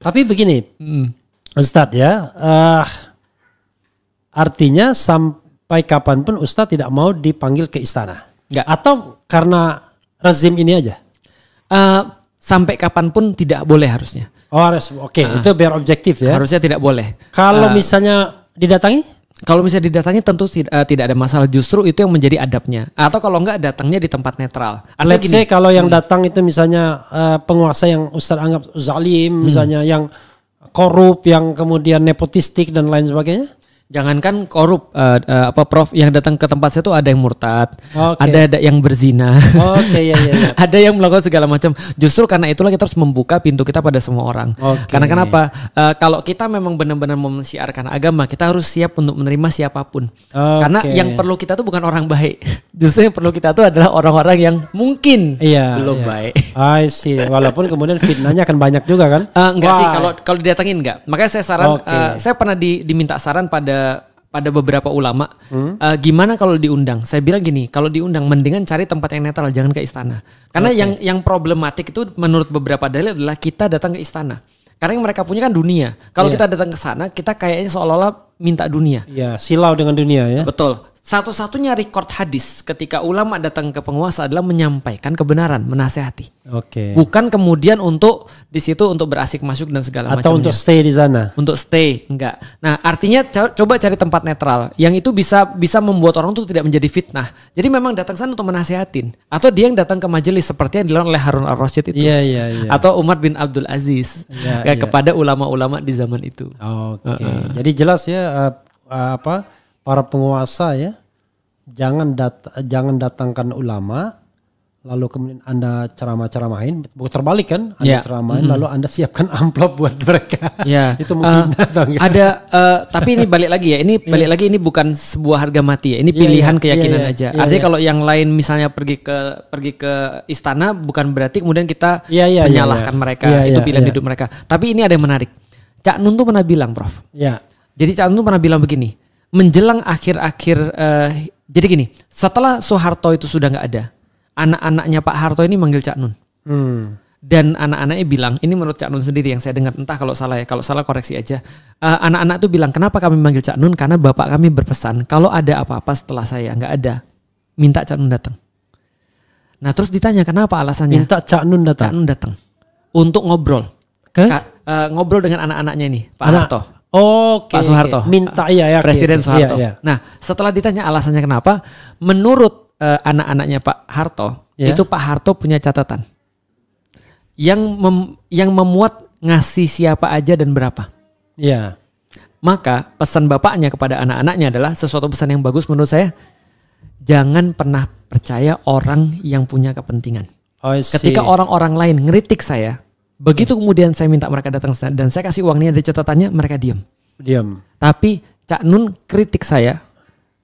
Tapi begini, Ustadz ya, artinya sampai kapanpun Ustadz tidak mau dipanggil ke istana? Enggak. Atau karena rezim ini aja? Sampai kapanpun tidak boleh harusnya. Oh harus, oke, itu biar objektif ya. Harusnya tidak boleh. Kalau misalnya didatangi? Kalau misalnya didatangi tentu tidak ada masalah. Justru itu yang menjadi adabnya. Atau kalau enggak datangnya di tempat netral. Let's say kalau yang datang itu misalnya penguasa yang Ustadz anggap zalim, misalnya yang korup, yang kemudian nepotistik dan lain sebagainya. Jangankan korup, Prof, yang datang ke tempat saya tuh ada yang murtad, Oke. ada yang berzina, Oke, ya. ada yang melakukan segala macam. Justru karena itulah kita harus membuka pintu kita pada semua orang. Oke. Karena kenapa? Kalau kita memang benar-benar mau mensiarkan agama, kita harus siap untuk menerima siapapun. Karena yang perlu kita tuh bukan orang baik. Justru yang perlu kita tuh adalah orang-orang yang mungkin belum baik. I see. Walaupun kemudian fitnahnya akan banyak juga kan? Enggak sih, kalau didatangin enggak. Makanya saya saran, saya pernah diminta saran pada beberapa ulama, gimana kalau diundang? Saya bilang gini, kalau diundang mendingan cari tempat yang netral, jangan ke istana. Karena yang problematik itu menurut beberapa dalil adalah kita datang ke istana. Karena yang mereka punya kan dunia. Kalau kita datang ke sana, kita kayaknya seolah-olah minta dunia. Iya, silau dengan dunia ya. Betul. Satu-satunya record hadis ketika ulama datang ke penguasa adalah menyampaikan kebenaran, menasehati. Oke. Bukan kemudian untuk di situ untuk berasik masuk dan segala macamnya. Atau untuk stay di sana. Untuk stay, enggak. Nah, artinya coba cari tempat netral yang itu bisa membuat orang tuh tidak menjadi fitnah. Jadi memang datang sana untuk menasehatin. Atau dia yang datang ke majelis seperti yang dilakukan oleh Harun al-Rasyid itu. Iya. Atau Umar bin Abdul Aziz kepada ulama-ulama di zaman itu. Oke. Jadi jelas ya para penguasa ya, jangan datangkan ulama lalu kemudian Anda ceramah-ceramahin, bukan terbalik kan? Anda ceramahin lalu Anda siapkan amplop buat mereka. Itu mungkin tapi ini balik lagi ya. Ini balik lagi, ini bukan sebuah harga mati ya. Ini pilihan keyakinan aja. Artinya kalau yang lain misalnya pergi ke istana, bukan berarti kemudian kita menyalahkan mereka. Itu pilihan hidup mereka. Tapi ini ada yang menarik. Cak Nun tuh pernah bilang, Prof. Jadi Cak Nun tuh pernah bilang begini. Menjelang akhir-akhir, jadi gini, setelah Soeharto itu sudah nggak ada, anak-anaknya Pak Harto ini manggil Cak Nun. Dan anak-anaknya bilang, ini menurut Cak Nun sendiri yang saya dengar, entah kalau salah ya, kalau salah koreksi aja. Anak-anak tuh bilang, kenapa kami manggil Cak Nun? Karena bapak kami berpesan, kalau ada apa-apa setelah saya nggak ada, minta Cak Nun datang. Nah terus ditanya kenapa alasannya? Minta Cak Nun datang. Cak Nun datang untuk ngobrol. Ngobrol dengan anak-anaknya nih, Pak Harto. Pak Soeharto, minta Presiden Soeharto. Iya. Nah, setelah ditanya alasannya kenapa, menurut anak-anaknya Pak Harto, itu Pak Harto punya catatan yang memuat ngasih siapa aja dan berapa. Iya. Maka pesan bapaknya kepada anak-anaknya adalah sesuatu pesan yang bagus menurut saya. Jangan pernah percaya orang yang punya kepentingan. Ketika orang-orang lain ngeritik saya, begitu kemudian saya minta mereka datang dan saya kasih uang ini ada catatannya, mereka diam. Tapi Cak Nun kritik saya,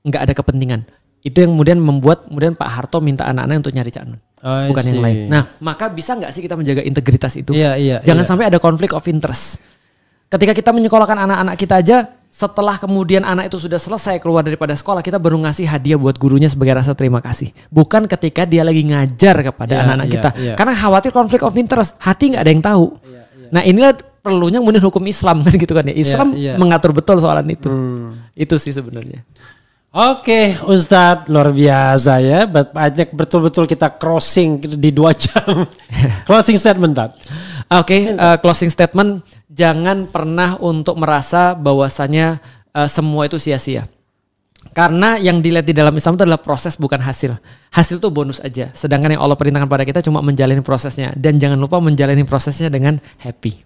nggak ada kepentingan. Itu yang kemudian membuat Pak Harto minta anak-anaknya untuk nyari Cak Nun, bukan yang lain. Nah, maka bisa nggak sih kita menjaga integritas itu? Jangan sampai ada konflik of interest. Ketika kita menyekolahkan anak-anak kita aja, setelah kemudian anak itu sudah selesai keluar daripada sekolah, kita baru ngasih hadiah buat gurunya sebagai rasa terima kasih. Bukan ketika dia lagi ngajar kepada anak-anak kita. Karena khawatir konflik of interest, hati nggak ada yang tahu. Nah inilah perlunya kemudian hukum Islam kan gitu kan ya. Islam mengatur betul soalan itu. Itu sih sebenarnya. Oke, Ustadz luar biasa ya. Banyak betul-betul kita crossing di 2 jam. Closing statement, Tad. Closing statement. Jangan pernah untuk merasa bahwasanya semua itu sia-sia. Karena yang dilihat di dalam Islam itu adalah proses bukan hasil. Hasil itu bonus aja. Sedangkan yang Allah perintahkan pada kita cuma menjalani prosesnya. Dan jangan lupa menjalani prosesnya dengan happy.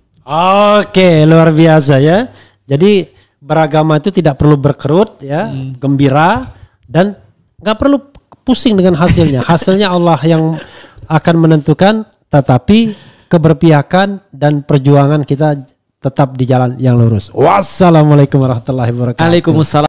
Oke, luar biasa ya. Jadi beragama itu tidak perlu berkerut ya, gembira dan nggak perlu pusing dengan hasilnya. Hasilnya Allah yang akan menentukan, tetapi keberpihakan dan perjuangan kita tetap di jalan yang lurus. Wassalamualaikum warahmatullahi wabarakatuh. Waalaikumsalam.